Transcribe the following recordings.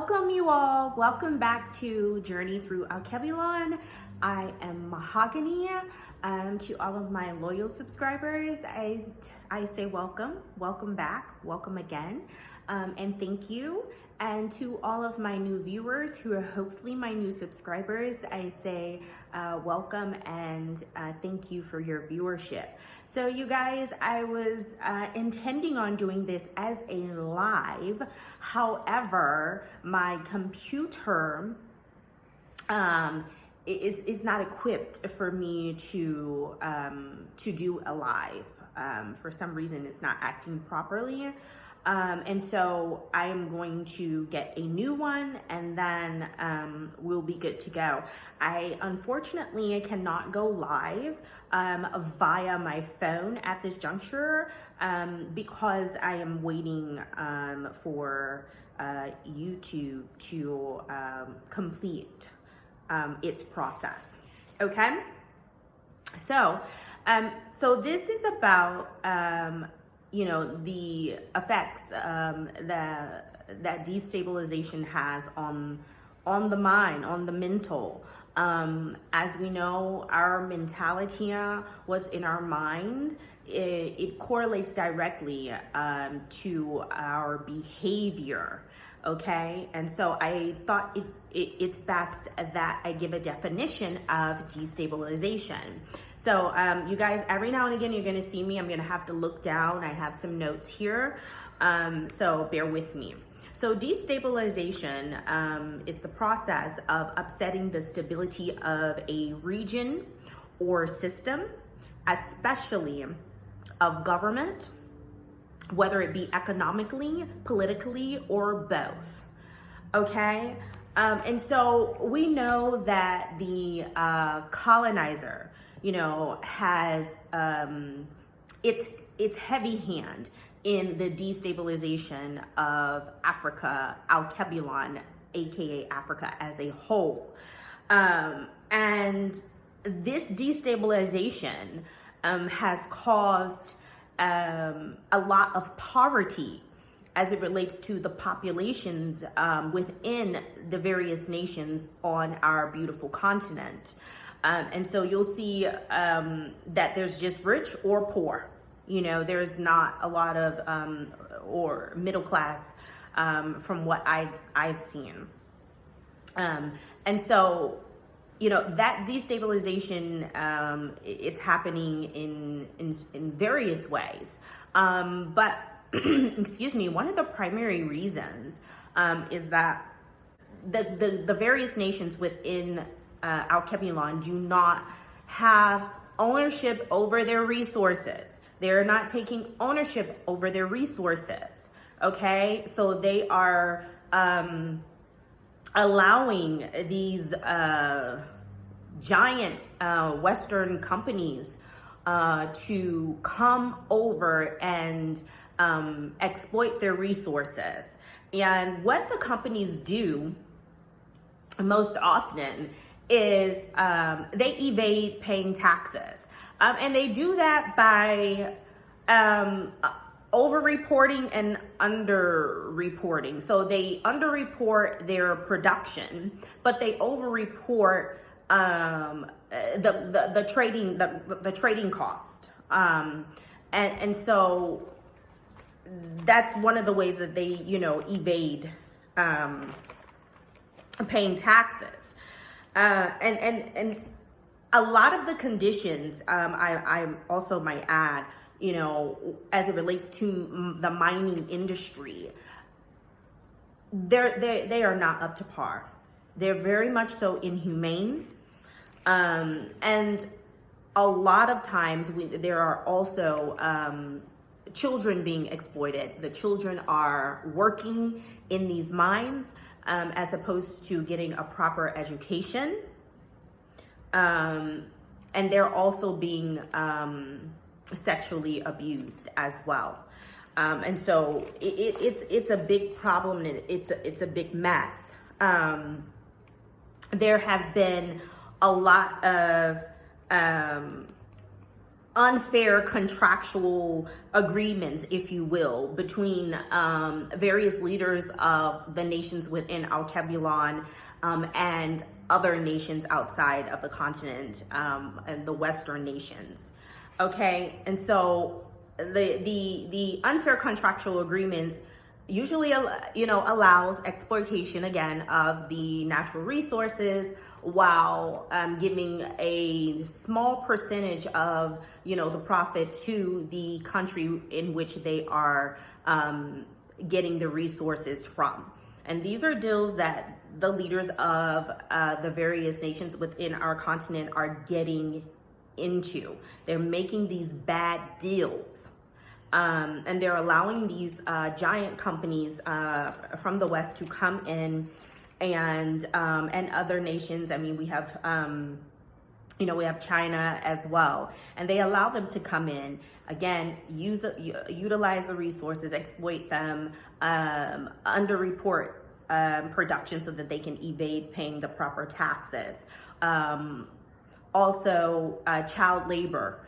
Welcome you all. Welcome back to Journey Through Alkebulan. I am Mahogany. To all of my loyal subscribers, I say welcome back, welcome again, and thank you. And to all of my new viewers who are hopefully my new subscribers, I say welcome and thank you for your viewership. So you guys, I was intending on doing this as a live. However, my computer is not equipped for me to do a live. For some reason, it's not acting properly. And so I am going to get a new one and then we'll be good to go. Unfortunately, I cannot go live via my phone at this juncture because I am waiting for YouTube to complete its process. Okay? So this is about the effects that destabilization has on the mind, on the mental. As we know, our mentality, what's in our mind, it correlates directly to our behavior. Okay, and so I thought it's best that I give a definition of destabilization. So you guys, every now and again, you're gonna see me, I'm gonna have to look down. I have some notes here, so bear with me. So destabilization is the process of upsetting the stability of a region or system, especially of government, whether it be economically, politically, or both. Okay, and so we know that the colonizer, has its heavy hand in the destabilization of Africa, Alkebulan, aka Africa as a whole. And this destabilization has caused a lot of poverty as it relates to the populations within the various nations on our beautiful continent. And so you'll see that there's just rich or poor. There's not a lot of or middle class from what I've seen. And so that destabilization, it's happening in various ways. But excuse me, one of the primary reasons is that the various nations within Alkebulan do not have ownership over their resources. They're not taking ownership over their resources. Okay, so they are allowing these giant Western companies to come over and exploit their resources. And what the companies do most often is they evade paying taxes. And they do that by over-reporting and under-reporting. So they under-report their production, but they over-report the trading cost. And so that's one of the ways that they evade paying taxes. And a lot of the conditions, I also might add, as it relates to the mining industry, they are not up to par. They're very much so inhumane. And a lot of times there are also children being exploited. The children are working in these mines as opposed to getting a proper education. And they're also being sexually abused as well. And so it's a big problem. It's a big mess. There have been a lot unfair contractual agreements, if you will, between various leaders of the nations within Al-Kabilan and other nations outside of the continent, and the Western nations. Okay, and so the unfair contractual agreements usually, allows exploitation again of the natural resources, while giving a small percentage of, the profit to the country in which they are getting the resources from. And these are deals that the leaders of the various nations within our continent are getting into. They're making these bad deals. And they're allowing these giant companies from the West to come in, and other nations. I mean, we have we have China as well, and they allow them to come in, again, utilize the resources, exploit them, underreport production so that they can evade paying the proper taxes. Also, child labor.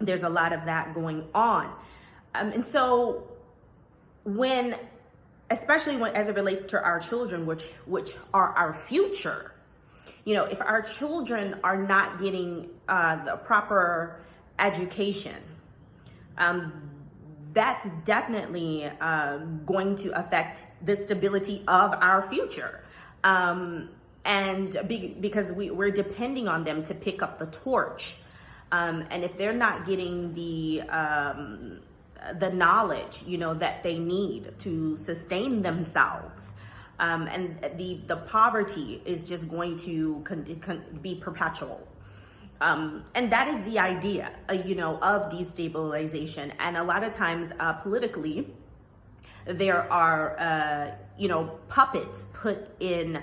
There's a lot of that going on. And so especially as it relates to our children, which are our future, if our children are not getting the proper education, that's definitely going to affect the stability of our future. Because we're depending on them to pick up the torch. And if they're not getting the knowledge, that they need to sustain themselves, and the poverty is just going to be perpetual. And that is the idea, of destabilization. And a lot of times, politically, there are, puppets put in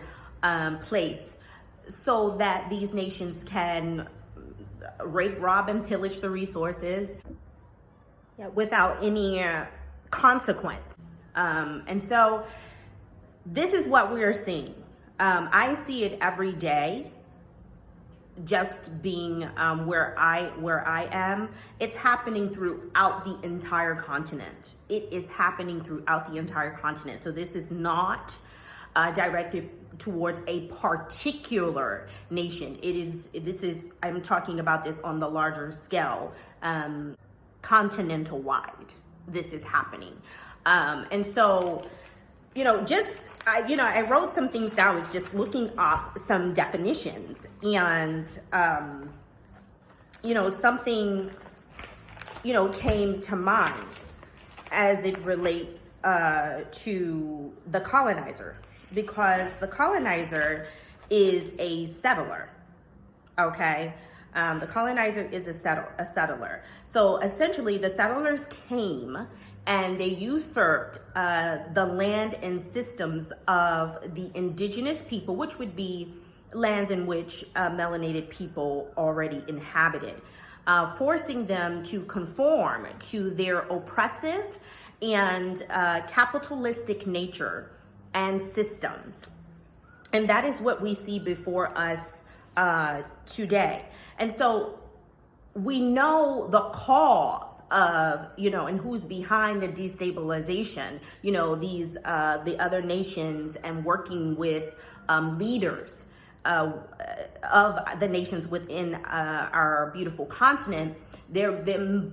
place so that these nations can rape, rob, and pillage the resources without any consequence. And so this is what we're seeing. I see it every day, just being where I am. It's happening throughout the entire continent. It is happening throughout the entire continent. So this is not directed towards a particular nation. I'm talking about this on the larger scale, continental wide. This is happening. And so, I wrote some things down. I was just looking up some definitions, and, something, came to mind as it relates to the colonizer, because the colonizer is a settler, okay? The colonizer is a settler. So essentially, the settlers came and they usurped the land and systems of the indigenous people, which would be lands in which melanated people already inhabited, forcing them to conform to their oppressive and capitalistic nature and systems. And that is what we see before us today. And so we know the cause of, and who's behind the destabilization, these, the other nations, and working with leaders of the nations within our beautiful continent. They're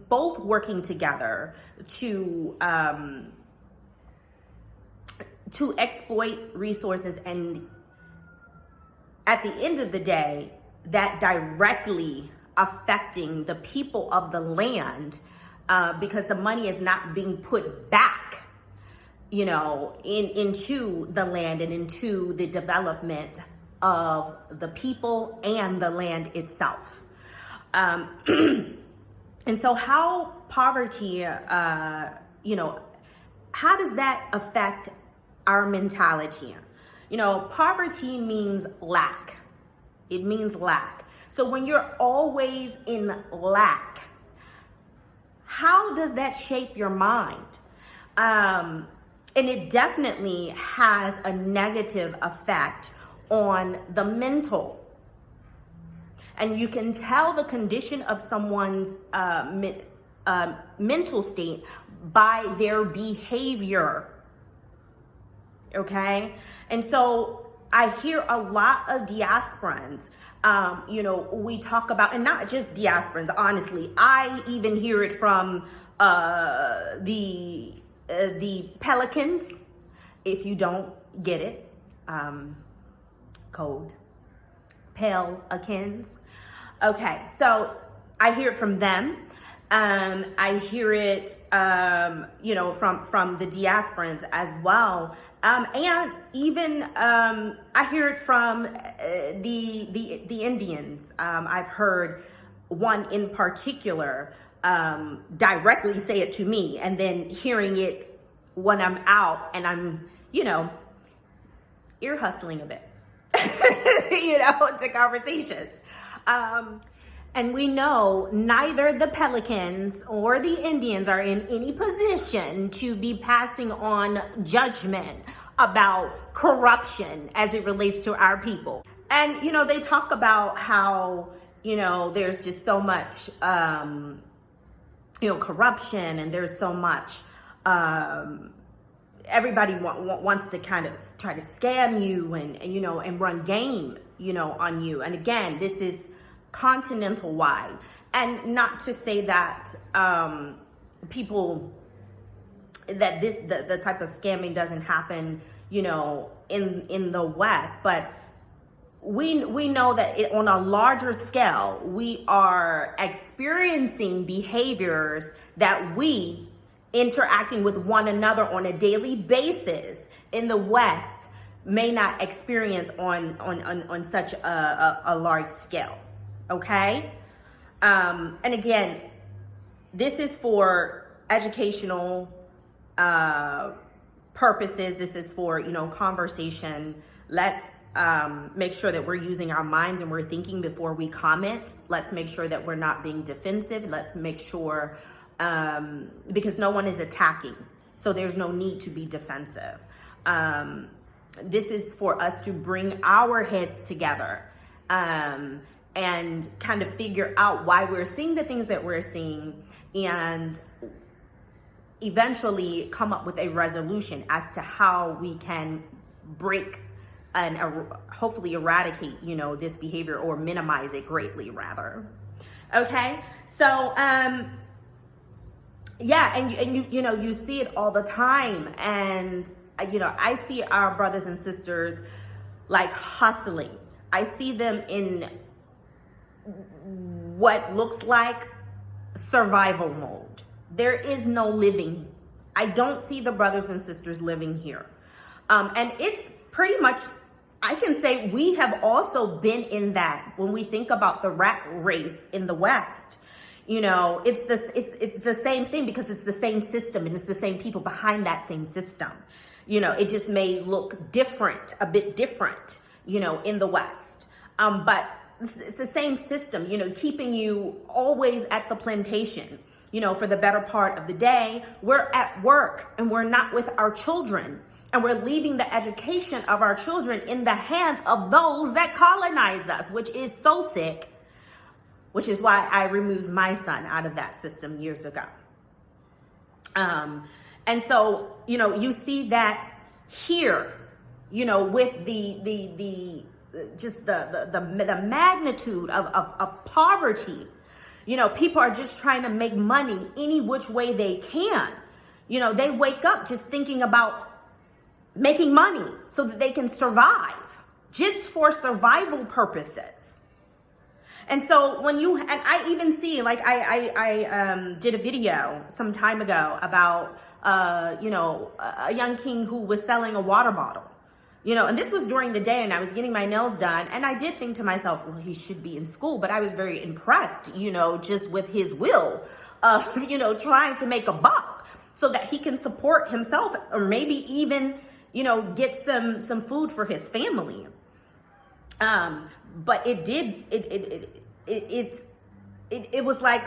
both working together to exploit resources, and at the end of the day, that directly affecting the people of the land, because the money is not being put back, into the land and into the development of the people and the land itself. And so how poverty, how does that affect our mentality? Poverty means lack. It means lack. So when you're always in lack, how does that shape your mind? And it definitely has a negative effect on the mental. And you can tell the condition of someone's mental state by their behavior. Okay? And so I hear a lot of diasporans, we talk about, and not just diasporans, honestly, I even hear it from the Pelicans. If you don't get it, code Pelicans. Okay, so I hear it from them. I hear it, from the diasporans as well. And even I hear it from the Indians. I've heard one in particular directly say it to me, and then hearing it when I'm out and I'm, ear hustling a bit, to conversations. And we know neither the Pelicans or the Indians are in any position to be passing on judgment about corruption as it relates to our people. And, they talk about how, there's just so much, corruption, and there's so much, everybody wants to kind of try to scam you and run game, on you. And again, this is continental wide, and not to say that the type of scamming doesn't happen in the West, but we know that on a larger scale we are experiencing behaviors that we interacting with one another on a daily basis in the West may not experience on such a large scale. Okay. And again, this is for educational purposes. This is for, conversation. Let's make sure that we're using our minds and we're thinking before we comment. Let's make sure that we're not being defensive. Let's make sure, because no one is attacking, so there's no need to be defensive. This is for us to bring our heads together, and kind of figure out why we're seeing the things that we're seeing, and eventually come up with a resolution as to how we can break and hopefully eradicate, this behavior, or minimize it greatly, rather. Okay, so yeah, and you see it all the time, and I see our brothers and sisters like hustling. I see them in what looks like survival mode. There is no living. I don't see the brothers and sisters living here. And it's pretty much, I can say we have also been in that when we think about the rat race in the West. It's the same thing, because it's the same system and it's the same people behind that same system. It just may look different, a bit different, in the West. But it's the same system, keeping you always at the plantation, for the better part of the day. We're at work and we're not with our children, and we're leaving the education of our children in the hands of those that colonized us, which is so sick, which is why I removed my son out of that system years ago. And so, you see that here, with the magnitude of poverty. People are just trying to make money any which way they can. They wake up just thinking about making money so that they can survive, just for survival purposes. And so and I even see, like, I did a video some time ago about, a young king who was selling a water bottle. And this was during the day, and I was getting my nails done, and I did think to myself, well, he should be in school, but I was very impressed, just with his will of, trying to make a buck so that he can support himself, or maybe even, get some food for his family. But it was like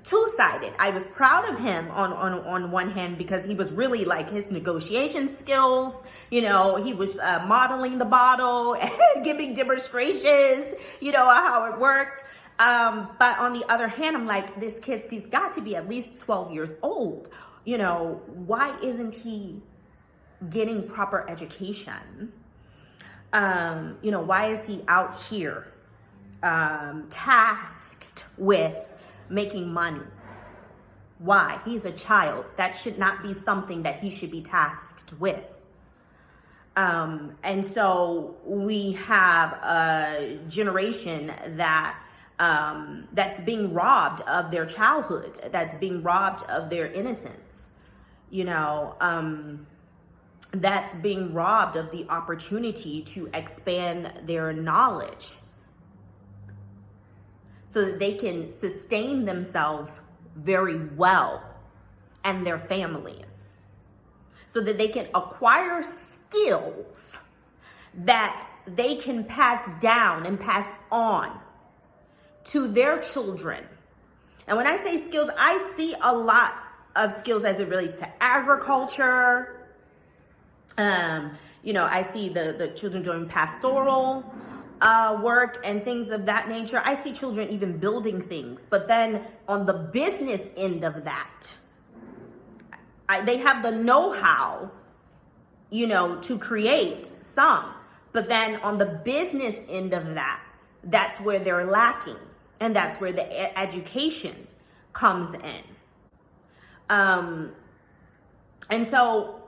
two-sided. I was proud of him on one hand, because he was really like, his negotiation skills, you know, he was modeling the bottle and giving demonstrations, you know, how it worked. But on the other hand, I'm like, this kid, he's got to be at least 12 years old. You know, why isn't he getting proper education? You know, why is he out here tasked with making money? Why? He's a child. That should not be something that he should be tasked with. And so we have a generation that that's being robbed of their childhood, that's being robbed of their innocence, you know, that's being robbed of the opportunity to expand their knowledge so that they can sustain themselves very well and their families, so that they can acquire skills that they can pass down and pass on to their children. And when I say skills, I see a lot of skills as it relates to agriculture. You know, I see the children doing pastoral work and things of that nature. I see children even building things. But then on the business end of that, they have the know-how, you know, to create some. But then on the business end of that, that's where they're lacking. And that's where the education comes in. And so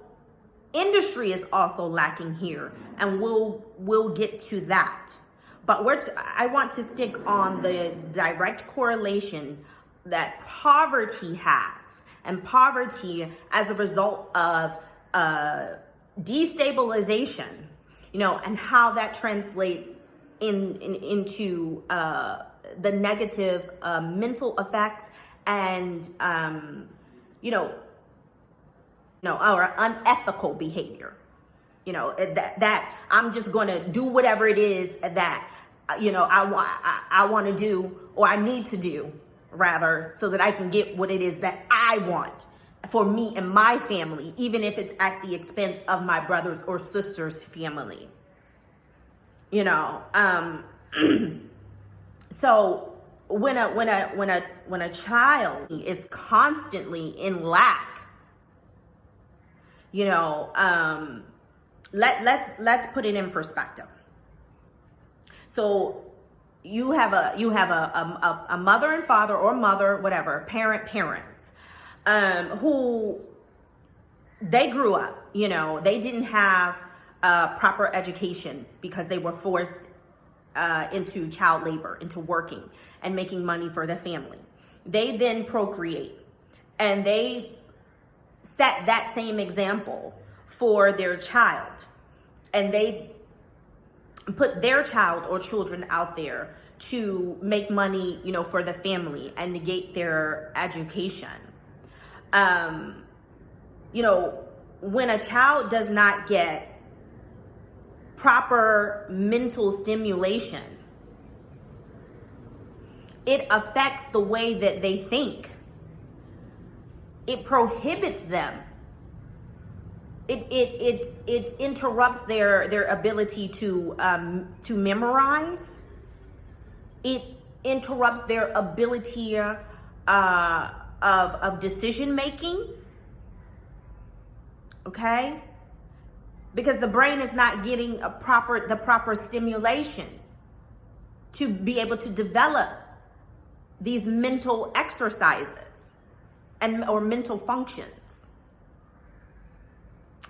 industry is also lacking here, and we'll get to that. But I want to stick on the direct correlation that poverty has, and poverty as a result of destabilization, you know, and how that translates into the negative mental effects and you know, or unethical behavior. You know, that I'm just going to do whatever it is that, you know, I want to do, or I need to do, rather, so that I can get what it is that I want for me and my family, even if it's at the expense of my brother's or sister's family. You know, so when a child is constantly in lack, you know, let's put it in perspective. So you have a mother and father, or mother, whatever, parents, who they grew up, you know, they didn't have proper education because they were forced into child labor, into working and making money for the family. They then procreate, and they set that same example for their child, and they put their child or children out there to make money, you know, for the family and negate their education. You know, when a child does not get proper mental stimulation, it affects the way that they think. It prohibits them. It interrupts their ability to memorize. It interrupts their ability of decision making. Okay, because the brain is not getting the proper stimulation to be able to develop these mental exercises or mental functions.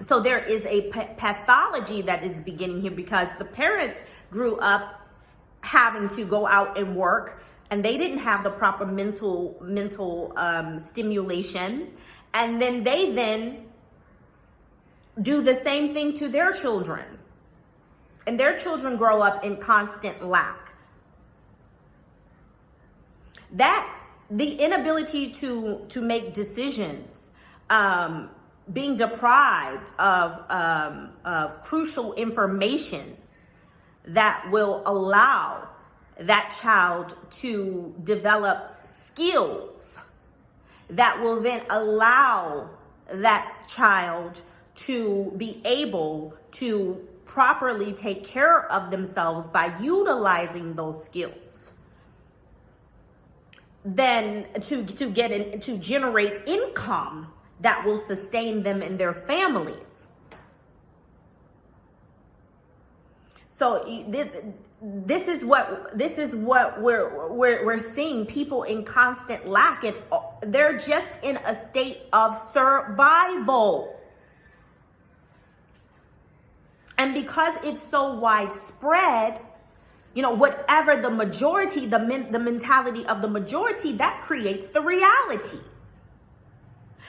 So there is a pathology that is beginning here, because the parents grew up having to go out and work, and they didn't have the proper mental stimulation, and then they do the same thing to their children, and their children grow up in constant lack. That the inability to make decisions, being deprived of crucial information that will allow that child to develop skills that will then allow that child to be able to properly take care of themselves by utilizing those skills, then to generate income that will sustain them and their families. So this is what we're seeing, people in constant lack, and they're just in a state of survival. And because it's so widespread, whatever the majority, the mentality of the majority, that creates the reality.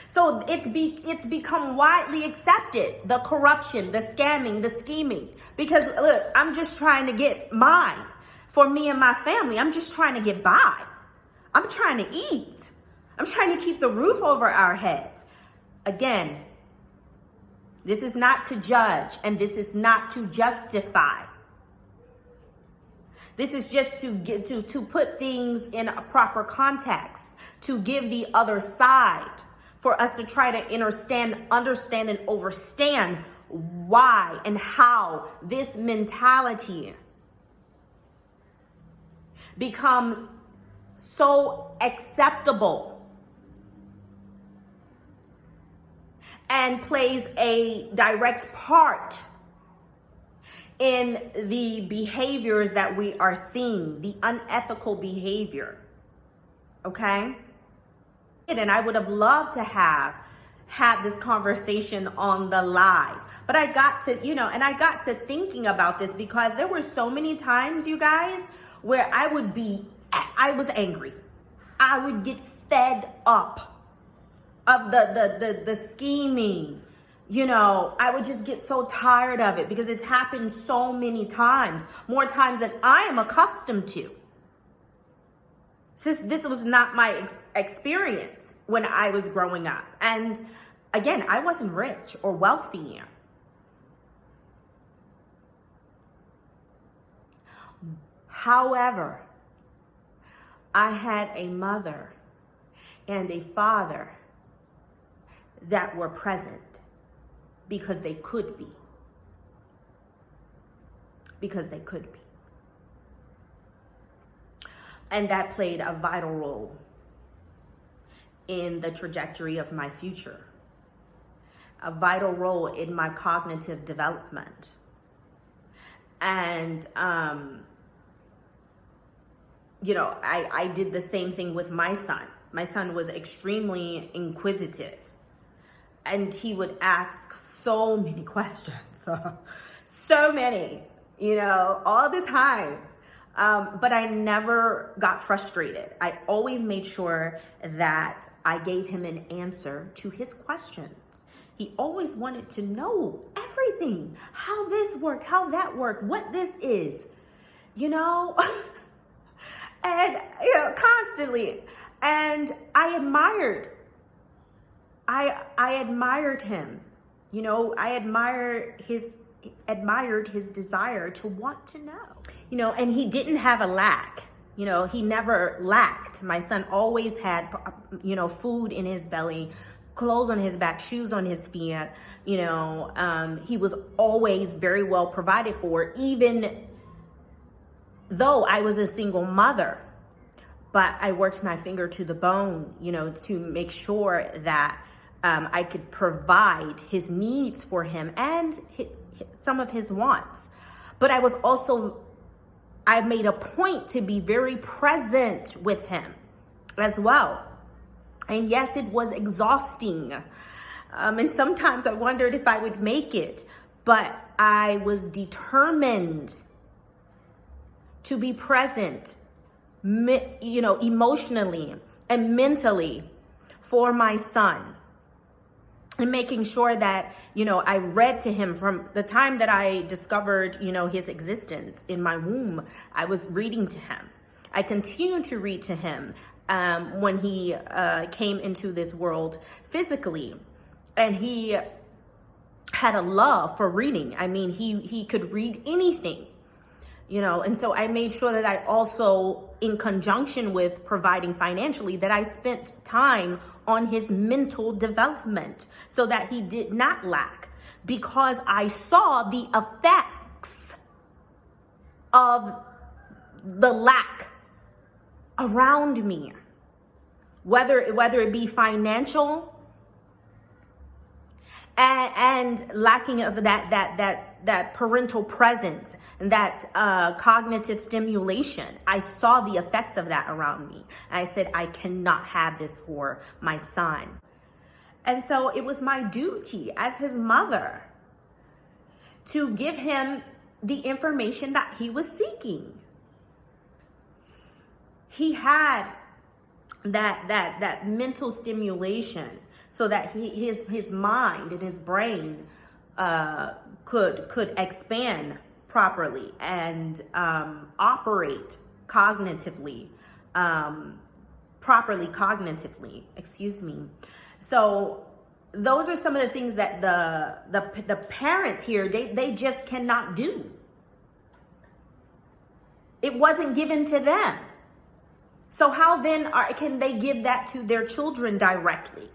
So it's become widely accepted, the corruption, the scamming, the scheming. Because look, I'm just trying to get mine for me and my family. I'm just trying to get by. I'm trying to eat. I'm trying to keep the roof over our heads. Again, this is not to judge, and this is not to justify. This is just to put things in a proper context, to give the other side, for us to try to understand and overstand why and how this mentality becomes so acceptable and plays a direct part in the behaviors that we are seeing, the unethical behavior. Okay? And I would have loved to have had this conversation on the live, but I got to thinking about this because there were so many times, you guys, where I was angry. I would get fed up of the scheming. I would just get so tired of it because it's happened so many times, more times than I am accustomed to. Since this was not my experience when I was growing up. And again, I wasn't rich or wealthy. However, I had a mother and a father that were present because they could be. Because they could be. And that played a vital role in the trajectory of my future, a vital role in my cognitive development. And, I did the same thing with my son. My son was extremely inquisitive, and he would ask so many questions, so many, all the time. But I never got frustrated. I always made sure that I gave him an answer to his questions. He always wanted to know everything, how this worked, how that worked, what this is, and, constantly. And I admired him, I admired his desire to want to know. And he didn't have a lack. He never lacked. My son always had, food in his belly, clothes on his back, shoes on his feet. He was always very well provided for, even though I was a single mother. But I worked my finger to the bone, to make sure that I could provide his needs for him and some of his wants. But I made a point to be very present with him as well. And yes, it was exhausting. And sometimes I wondered if I would make it, but I was determined to be present, emotionally and mentally for my son. And making sure that, I read to him from the time that I discovered, his existence in my womb. I was reading to him. I continued to read to him when he came into this world physically. And he had a love for reading. I mean, he could read anything. And so I made sure that I also, in conjunction with providing financially, that I spent time on his mental development so that he did not lack, because I saw the effects of the lack around me, whether it be financial and lacking of that parental presence and that cognitive stimulation. I saw the effects of that around me. And I said, I cannot have this for my son. And so it was my duty as his mother to give him the information that he was seeking. He had that mental stimulation so that his mind and his brain could expand properly and operate cognitively, properly cognitively, excuse me. So those are some of the things that the parents here, they just cannot do. It wasn't given to them. So how then can they give that to their children directly?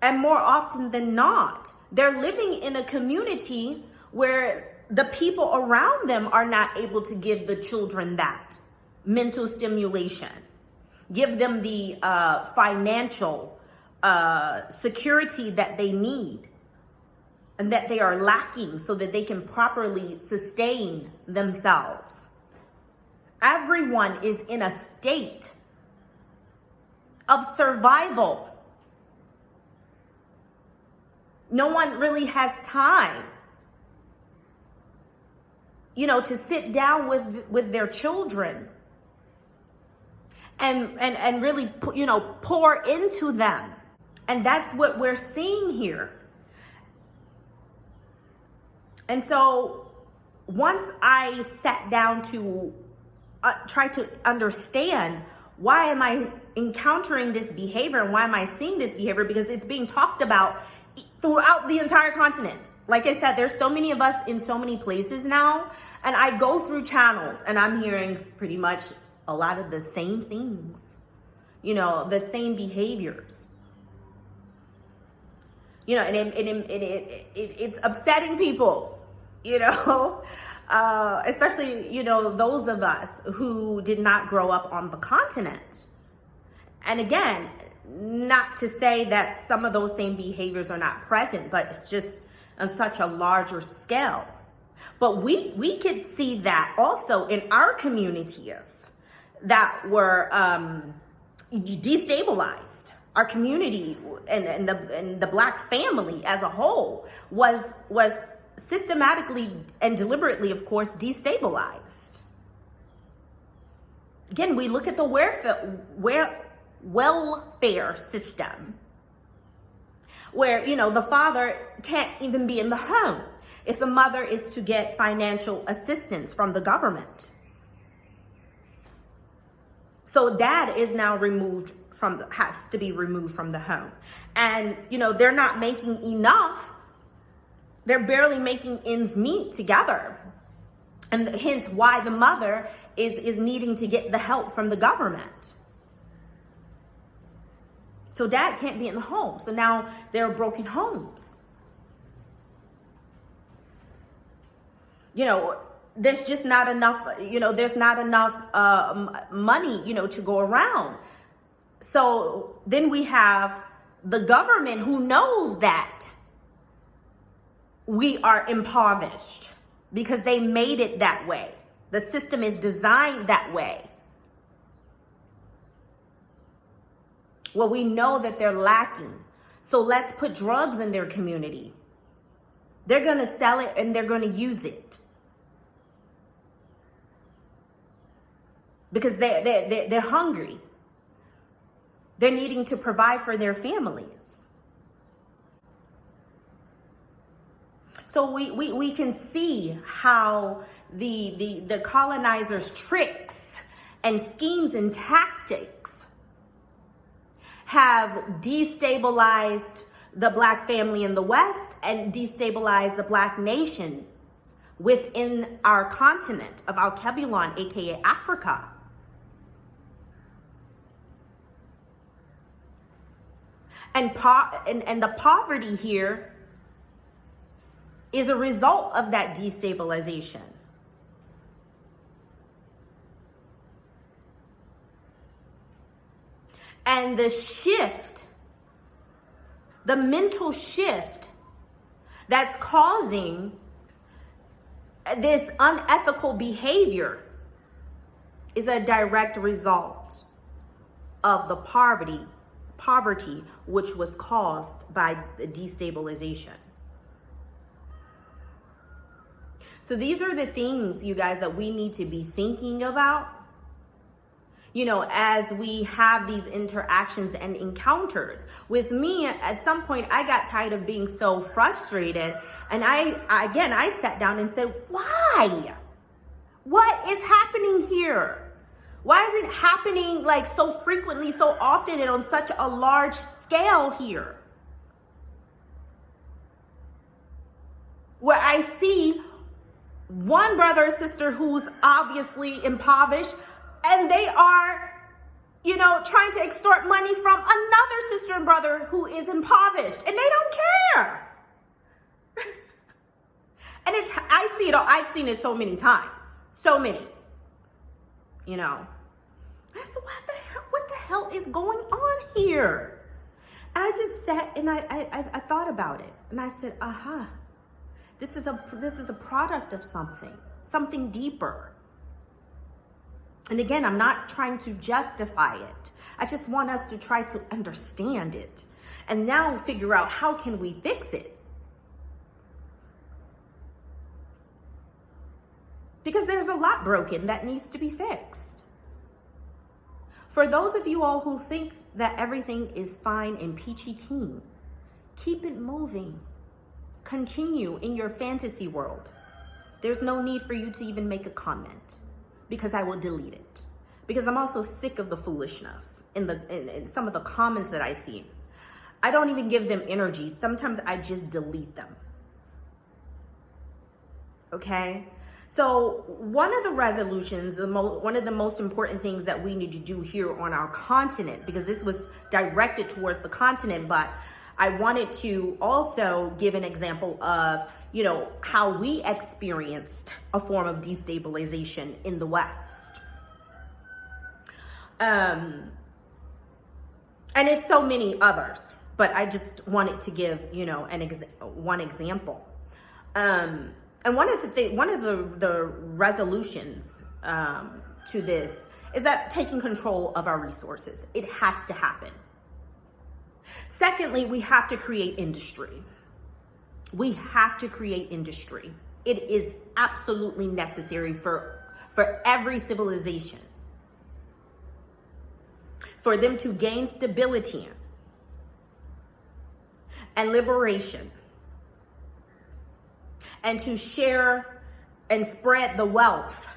And more often than not, they're living in a community where the people around them are not able to give the children that mental stimulation, give them the financial security that they need and that they are lacking so that they can properly sustain themselves. Everyone is in a state of survival. No one really has time, to sit down with their children and really, pour into them. And that's what we're seeing here. And so once I sat down to try to understand, why am I encountering this behavior and why am I seeing this behavior? Because it's being talked about throughout the entire continent. Like I said, there's so many of us in so many places now, and I go through channels and I'm hearing pretty much a lot of the same things, the same behaviors, and it's upsetting people, especially, those of us who did not grow up on the continent. And again, not to say that some of those same behaviors are not present, but it's just on such a larger scale. But we could see that also in our communities that were destabilized. Our community and the Black family as a whole was systematically and deliberately, of course, destabilized. Again, we look at the welfare system where, the father can't even be in the home if the mother is to get financial assistance from the government. So dad is now has to be removed from the home. And, they're not making enough. They're barely making ends meet together. And hence why the mother is needing to get the help from the government. So dad can't be in the home. So now there are broken homes. There's just not enough, there's not enough money, to go around. So then we have the government who knows that we are impoverished because they made it that way. The system is designed that way. Well, we know that they're lacking. So let's put drugs in their community. They're going to sell it and they're going to use it. Because they're hungry. They're needing to provide for their families. So we can see how the colonizers' tricks and schemes and tactics have destabilized the Black family in the West and destabilized the Black nation within our continent of Alkebulan, aka Africa. And the poverty here is a result of that destabilization. And the shift, the mental shift that's causing this unethical behavior is a direct result of the poverty which was caused by the destabilization. So these are the things, you guys, that we need to be thinking about, you know, as we have these interactions and encounters. With me, at some point, I got tired of being so frustrated. And I sat down and said, why? What is happening here? Why is it happening like so frequently, so often, and on such a large scale here? Where I see one brother or sister who's obviously impoverished, and they are, you know, trying to extort money from another sister and brother who is impoverished, and they don't care. And I see it all. I've seen it so many times, so many, you know. I said, what the hell is going on here? I just sat and I thought about it, and I said, aha, this is a product of something deeper. And again, I'm not trying to justify it. I just want us to try to understand it and now figure out how can we fix it. Because there's a lot broken that needs to be fixed. For those of you all who think that everything is fine and peachy keen, keep it moving. Continue in your fantasy world. There's no need for you to even make a comment, because I will delete it. Because I'm also sick of the foolishness in some of the comments that I see. I don't even give them energy. Sometimes I just delete them. Okay? So one of the resolutions, one of the most important things that we need to do here on our continent, because this was directed towards the continent, but I wanted to also give an example of, you know, how we experienced a form of destabilization in the West. And it's so many others, but I just wanted to give, you know, one example. And one of the resolutions to this is that taking control of our resources. It has to happen. Secondly, we have to create industry. We have to create industry. It is absolutely necessary for every civilization, for them to gain stability and liberation, and to share and spread the wealth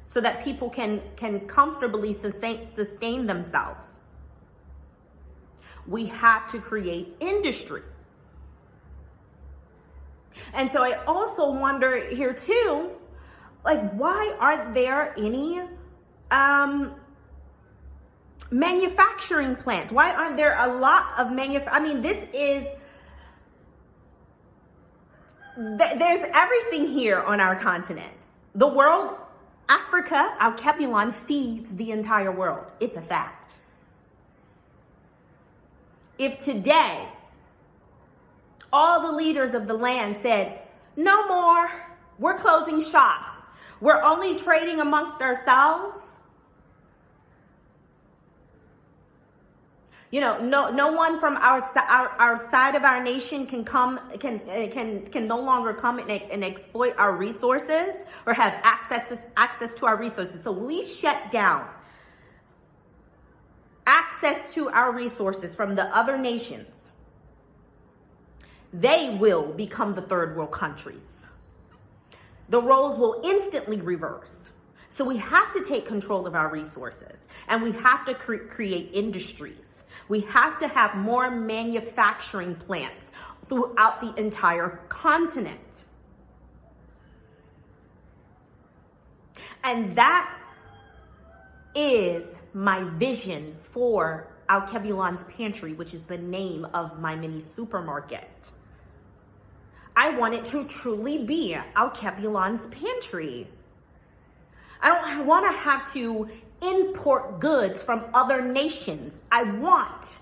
so that people can comfortably sustain themselves. We have to create industry. And so I also wonder here too, like, why aren't there any manufacturing plants? Why aren't there a lot of there's everything here on our continent. The world, Africa, Alkebulan feeds the entire world. It's a fact. If today all the leaders of the land said, no more, we're closing shop, we're only trading amongst ourselves, you know, no one from our side of our nation can no longer come and exploit our resources or have access to our resources. So we shut down access to our resources from the other nations. They will become the third world countries. The roles will instantly reverse. So we have to take control of our resources, and we have to create industries. We have to have more manufacturing plants throughout the entire continent. And that is my vision for Alkebulan's Pantry, which is the name of my mini supermarket. I want it to truly be Alkebulan's Pantry. I don't want to have to import goods from other nations. I want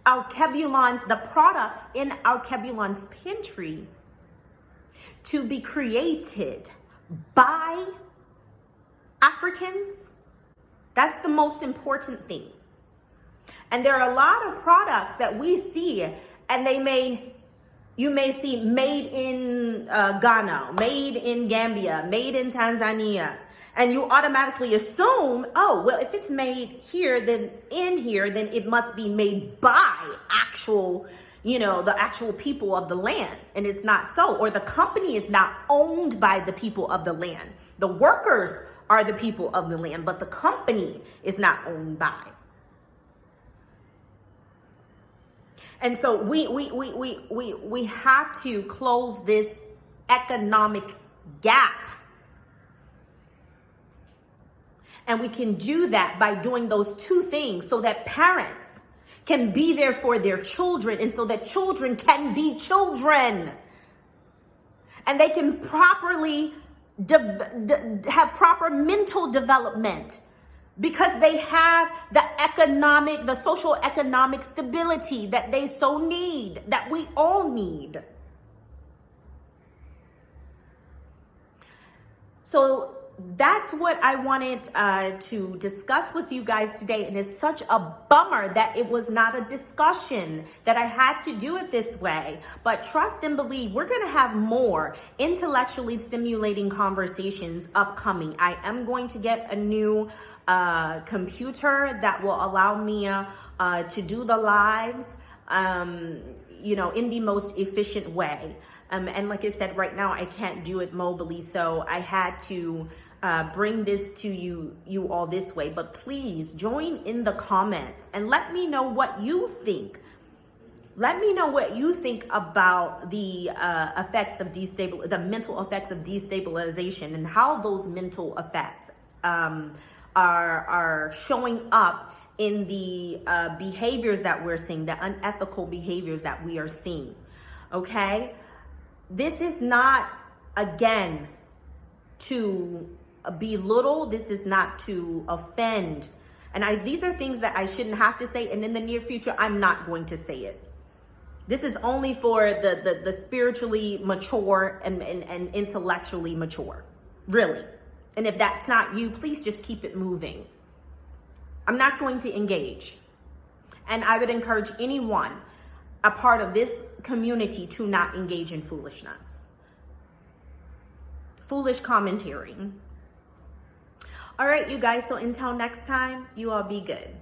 the products in Alkebulan's Pantry to be created by Africans. That's the most important thing. And there are a lot of products that we see, and you may see made in Ghana, made in Gambia, made in Tanzania. And you automatically assume, oh, well, if it's made here, then it must be made by actual, the actual people of the land. And it's not so. Or the company is not owned by the people of the land. The workers are the people of the land, but the company is not owned by. And so we have to close this economic gap. And we can do that by doing those two things so that parents can be there for their children and so that children can be children. And they can properly have proper mental development because they have the social economic stability that they so need, that we all need. So that's what I wanted to discuss with you guys today. And it's such a bummer that it was not a discussion, that I had to do it this way. But trust and believe, we're going to have more intellectually stimulating conversations upcoming. I am going to get a new computer that will allow me to do the lives, in the most efficient way. And like I said, right now I can't do it mobily, so I had to bring this to you all this way. But please join in the comments and let me know what you think. Let me know what you think about the effects of the mental effects of destabilization, and how those mental effects are showing up in the behaviors that we're seeing, the unethical behaviors that we are seeing. Okay? This is not, again, to belittle. This is not to offend. And these are things that I shouldn't have to say. And in the near future, I'm not going to say it. This is only for the spiritually mature and intellectually mature. Really. And if that's not you, please just keep it moving. I'm not going to engage. And I would encourage anyone a part of this community to not engage in foolishness. Foolish commentary. All right, you guys. So until next time, you all be good.